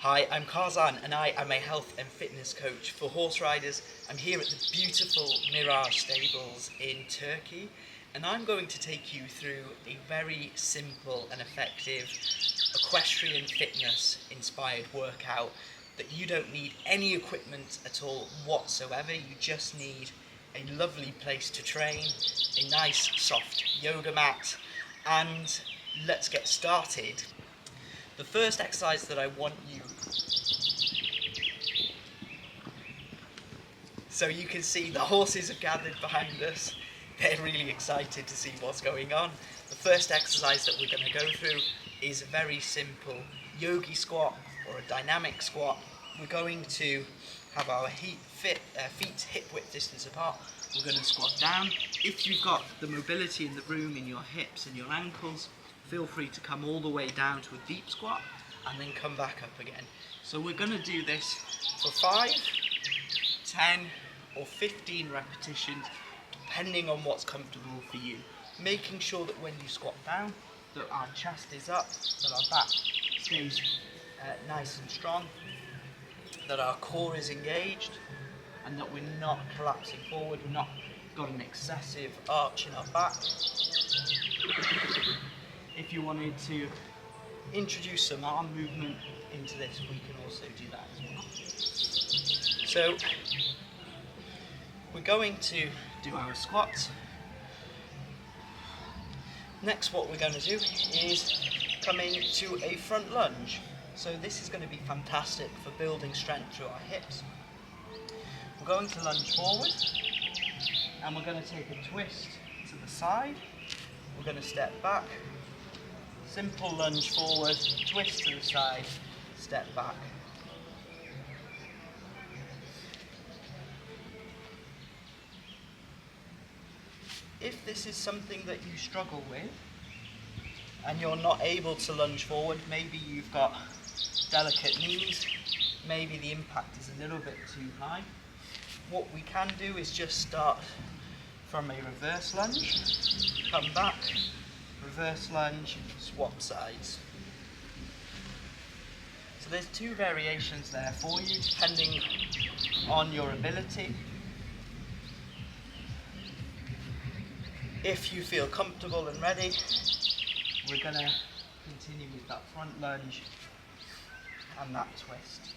Hi, I'm Karzan and I am a health and fitness coach for horse riders. I'm here at the beautiful Mirage Stables in Turkey, and I'm going to take you through a very simple and effective equestrian fitness inspired workout that you don't need any equipment at all whatsoever. You just need a lovely place to train, a nice soft yoga mat, and let's get started. The first exercise that I want you, so you can see the horses have gathered behind us. They're really excited to see what's going on. The first exercise that we're going to go through is a very simple yogi squat or a dynamic squat. We're going to have our feet hip width distance apart. We're going to squat down. If you've got the mobility in the room in your hips and your ankles, feel free to come all the way down to a deep squat and then come back up again. So we're going to do this for 5, 10 or 15 repetitions depending on what's comfortable for you. Making sure that when you squat down that our chest is up, that our back stays nice and strong, that our core is engaged, and that we're not collapsing forward, we're not got an excessive arch in our back. If you wanted to introduce some arm movement into this, we can also do that as well. So we're going to do our squats. Next, what we're going to do is come into a front lunge. So this is going to be fantastic for building strength through our hips. We're going to lunge forward and we're going to take a twist to the side. We're going to step back, simple lunge forward, twist to the side, step back. If this is something that you struggle with and you're not able to lunge forward, maybe you've got delicate knees, maybe the impact is a little bit too high, what we can do is just start from a reverse lunge, come back, reverse lunge, swap sides. So there's 2 variations there for you depending on your ability. If you feel comfortable and ready, we're going to continue with that front lunge and that twist.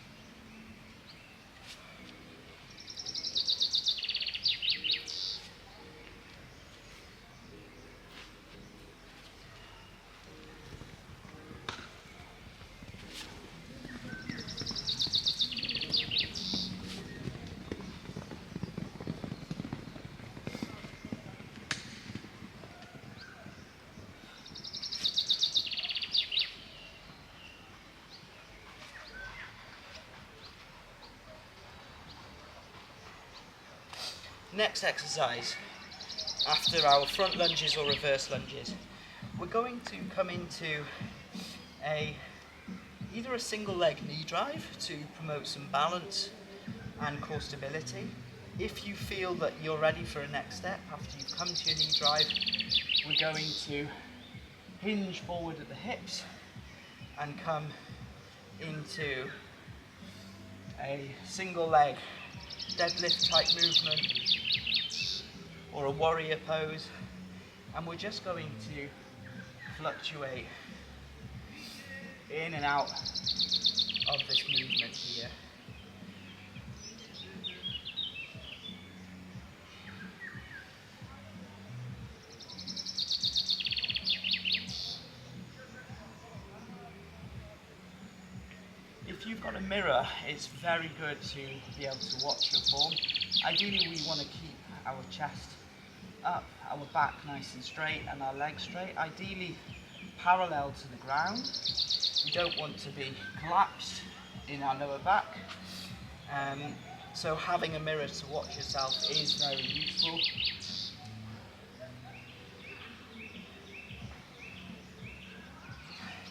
Next exercise, after our front lunges or reverse lunges, we're going to come into either a single leg knee drive to promote some balance and core stability. If you feel that you're ready for a next step after you've come to your knee drive, we're going to hinge forward at the hips and come into a single leg deadlift type movement or a warrior pose, and we're just going to fluctuate in and out of this movement here. If you've got a mirror, it's very good to be able to watch your form. Ideally, we want to keep our chest up, our back nice and straight, and our legs straight, ideally parallel to the ground. We don't want to be collapsed in our lower back. So having a mirror to watch yourself is very useful.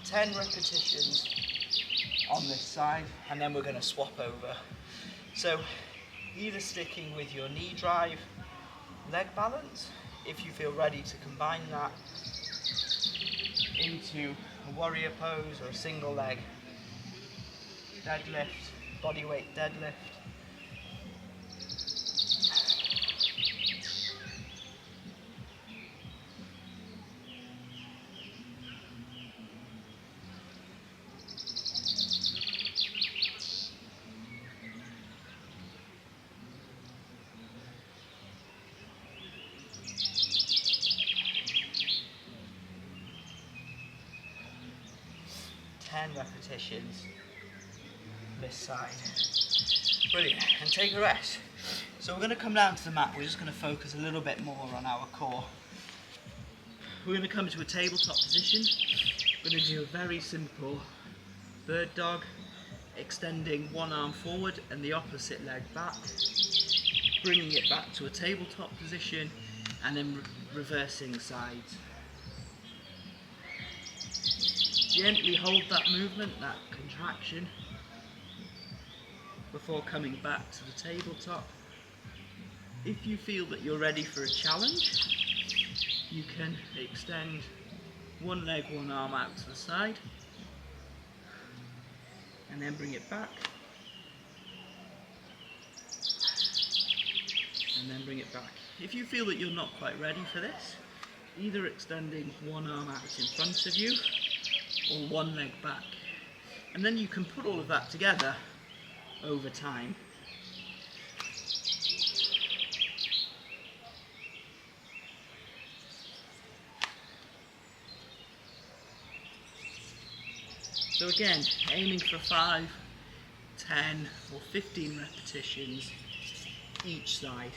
Ten repetitions on this side, and then we're going to swap over. So either sticking with your knee drive, leg balance, if you feel ready to combine that into a warrior pose or a single leg, deadlift, bodyweight deadlift. Ten repetitions this side. Brilliant. And take a rest. So we're going to come down to the mat. We're just going to focus a little bit more on our core. We're going to come to a tabletop position. We're going to do a very simple bird dog, extending one arm forward and the opposite leg back, bringing it back to a tabletop position, and then reversing sides. Gently hold that movement, that contraction, before coming back to the tabletop. If you feel that you're ready for a challenge, you can extend one leg, one arm out to the side, and then bring it back, and then bring it back. If you feel that you're not quite ready for this, either extending one arm out in front of you, or one leg back. And then you can put all of that together over time. So again, aiming for 5, 10 or 15 repetitions each side.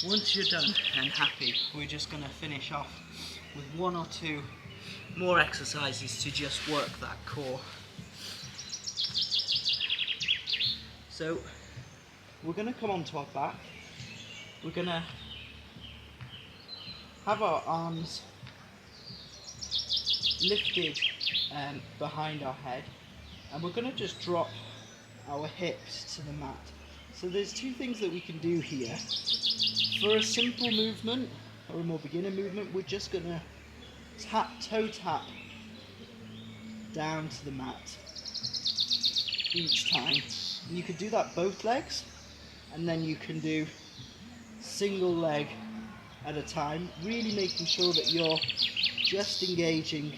Once you're done and happy, we're just going to finish off with 1 or 2 more exercises to just work that core. So we're going to come onto our back. We're going to have our arms lifted behind our head, and we're going to just drop our hips to the mat. So there's 2 things that we can do here. For a simple movement, or a more beginner movement, we're just going to toe tap down to the mat each time. And you could do that both legs, and then you can do single leg at a time, really making sure that you're just engaging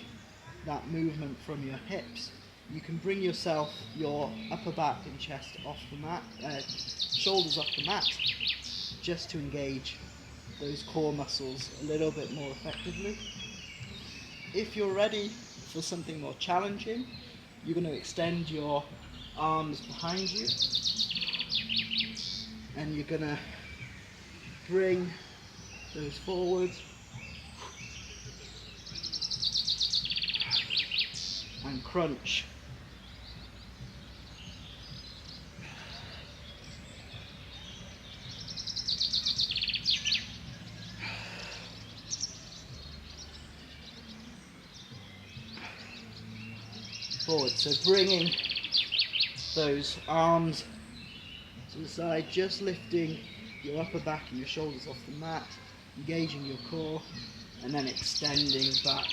that movement from your hips. You can bring yourself, your upper back and chest off the mat, shoulders off the mat, just to engage those core muscles a little bit more effectively. If you're ready for something more challenging, you're going to extend your arms behind you, and you're going to bring those forward and crunch. Forward, so bringing those arms to the side, just lifting your upper back and your shoulders off the mat, engaging your core, and then extending back.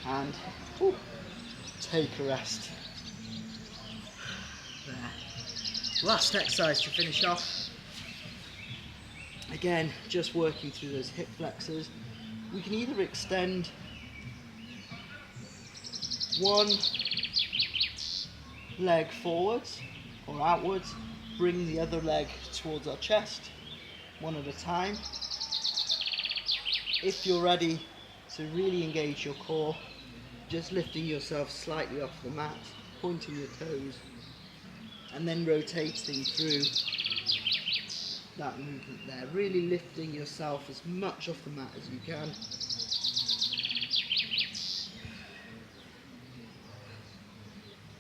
And take a rest. There. Last exercise to finish off. Again, just working through those hip flexors. We can either extend one leg forwards or outwards, bring the other leg towards our chest, one at a time. If you're ready to really engage your core, just lifting yourself slightly off the mat, pointing your toes, and then rotating through that movement there, really lifting yourself as much off the mat as you can.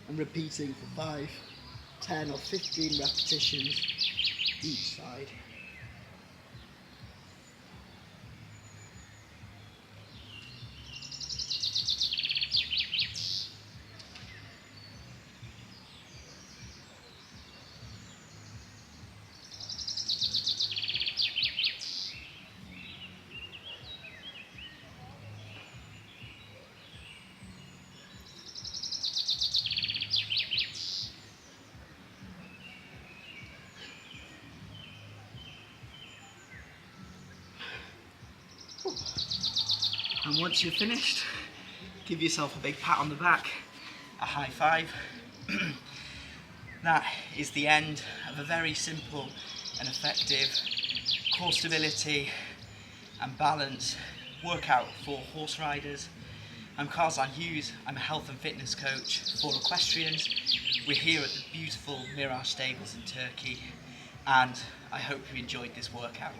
And repeating for 5, 10 or 15 repetitions each side. And once you're finished, give yourself a big pat on the back, a high five. That is the end of a very simple and effective core stability and balance workout for horse riders. I'm Karzan Hughes, I'm a health and fitness coach for equestrians. We're here at the beautiful Mirage Stables in Turkey, and I hope you enjoyed this workout.